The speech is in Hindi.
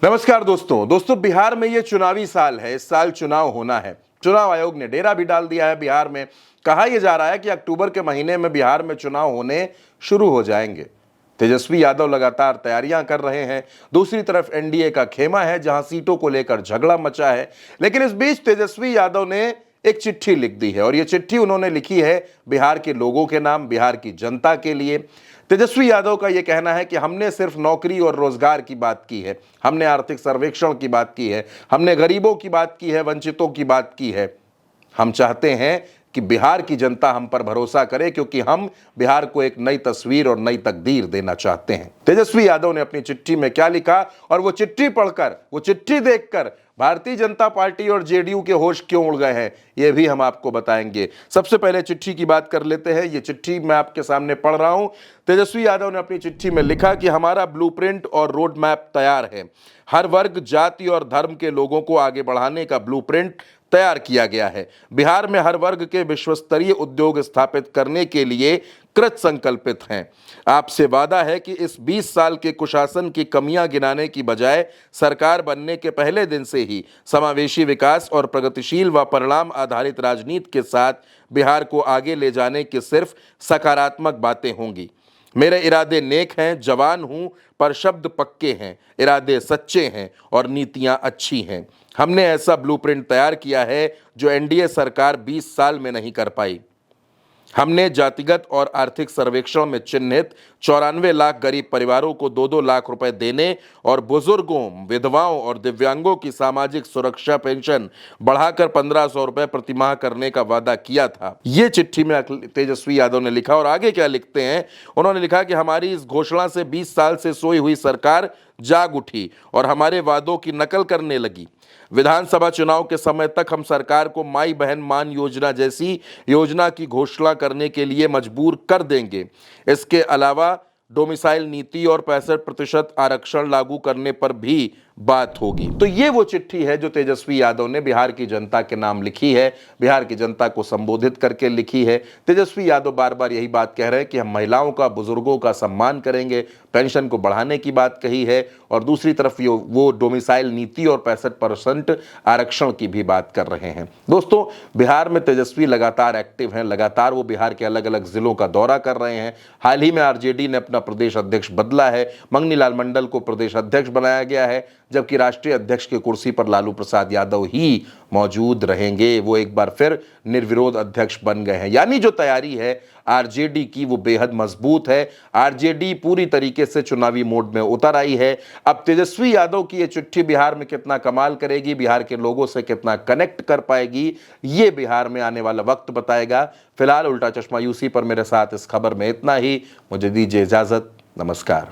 नमस्कार दोस्तों बिहार में ये चुनावी साल है। इस साल चुनाव होना है। चुनाव आयोग ने डेरा भी डाल दिया है बिहार में। कहा यह जा रहा है कि अक्टूबर के महीने में बिहार में चुनाव होने शुरू हो जाएंगे। तेजस्वी यादव लगातार तैयारियां कर रहे हैं। दूसरी तरफ एनडीए का खेमा है, जहां सीटों को लेकर झगड़ा मचा है। लेकिन इस बीच तेजस्वी यादव ने एक चिट्ठी लिख दी है और यह चिट्ठी उन्होंने लिखी है बिहार के लोगों के नाम, बिहार की जनता के लिए। तेजस्वी यादव का यह कहना है कि हमने सिर्फ नौकरी और रोजगार की बात की है, हमने आर्थिक सर्वेक्षण की बात की है, हमने गरीबों की बात की है, वंचितों की बात की है। हम चाहते हैं कि बिहार की जनता हम पर भरोसा करे, क्योंकि हम बिहार को एक नई तस्वीर और नई तकदीर देना चाहते हैं। तेजस्वी यादव ने अपनी चिट्ठी में क्या लिखा और वो चिट्ठी पढ़कर, वो चिट्ठी देखकर भारतीय जनता पार्टी और जेडीयू के होश क्यों उड़ गए हैं, यह भी हम आपको बताएंगे। सबसे पहले चिट्ठी की बात कर लेते हैं। ये चिट्ठी मैं आपके सामने पढ़ रहा हूं। तेजस्वी यादव ने अपनी चिट्ठी में लिखा कि हमारा ब्लूप्रिंट और रोड मैप तैयार है। हर वर्ग, जाति और धर्म के लोगों को आगे बढ़ाने का ब्लूप्रिंट तैयार किया गया है। बिहार में हर वर्ग के विश्वस्तरीय उद्योग स्थापित करने के लिए कृत संकल्पित हैं। आपसे वादा है कि इस 20 साल के कुशासन की कमियां गिनाने की बजाय सरकार बनने के पहले दिन से ही समावेशी विकास और प्रगतिशील व परिणाम आधारित राजनीति के साथ बिहार को आगे ले जाने की सिर्फ सकारात्मक बातें होंगी। मेरे इरादे नेक हैं, जवान हूं, पर शब्द पक्के हैं, इरादे सच्चे हैं और नीतियां अच्छी हैं। हमने ऐसा ब्लूप्रिंट तैयार किया है जो एनडीए सरकार 20 साल में नहीं कर पाई। हमने जातिगत और आर्थिक सर्वेक्षण में चिन्हित 94 लाख गरीब परिवारों को 2-2 लाख रुपए देने और बुजुर्गों, विधवाओं और दिव्यांगों की सामाजिक सुरक्षा पेंशन बढ़ाकर 1500 रुपए प्रतिमाह करने का वादा किया था। ये चिट्ठी में तेजस्वी यादव ने लिखा। और आगे क्या लिखते हैं, उन्होंने लिखा कि हमारी इस घोषणा से 20 साल से सोई हुई सरकार जाग उठी और हमारे वादों की नकल करने लगी। विधानसभा चुनाव के समय तक हम सरकार को माई बहन मान योजना जैसी योजना की घोषणा करने के लिए मजबूर कर देंगे। इसके अलावा डोमिसाइल नीति और 65% आरक्षण लागू करने पर भी बात होगी। तो ये वो चिट्ठी है जो तेजस्वी यादव ने बिहार की जनता के नाम लिखी है, बिहार की जनता को संबोधित करके लिखी है। तेजस्वी यादव बार बार यही बात कह रहे हैं कि हम महिलाओं का, बुजुर्गों का सम्मान करेंगे, पेंशन को बढ़ाने की बात कही है, और दूसरी तरफ वो डोमिसाइल नीति और 65% आरक्षण की भी बात कर रहे हैं। दोस्तों, बिहार में तेजस्वी लगातार एक्टिव हैं, लगातार वो बिहार के अलग अलग जिलों का दौरा कर रहे हैं। हाल ही में आरजेडी ने अपना प्रदेश अध्यक्ष बदला है, मंगनी लाल मंडल को प्रदेश अध्यक्ष बनाया गया है, जबकि राष्ट्रीय अध्यक्ष की कुर्सी पर लालू प्रसाद यादव ही मौजूद रहेंगे। वो एक बार फिर निर्विरोध अध्यक्ष बन गए हैं। यानी जो तैयारी है आरजेडी की वो बेहद मजबूत है। आरजेडी पूरी तरीके से चुनावी मोड में उतर आई है। अब तेजस्वी यादव की ये चिट्ठी बिहार में कितना कमाल करेगी, बिहार के लोगों से कितना कनेक्ट कर पाएगी, ये बिहार में आने वाला वक्त बताएगा। फिलहाल उल्टा चश्मा यूसी पर मेरे साथ इस खबर में इतना ही। मुझे दीजिए इजाजत। नमस्कार।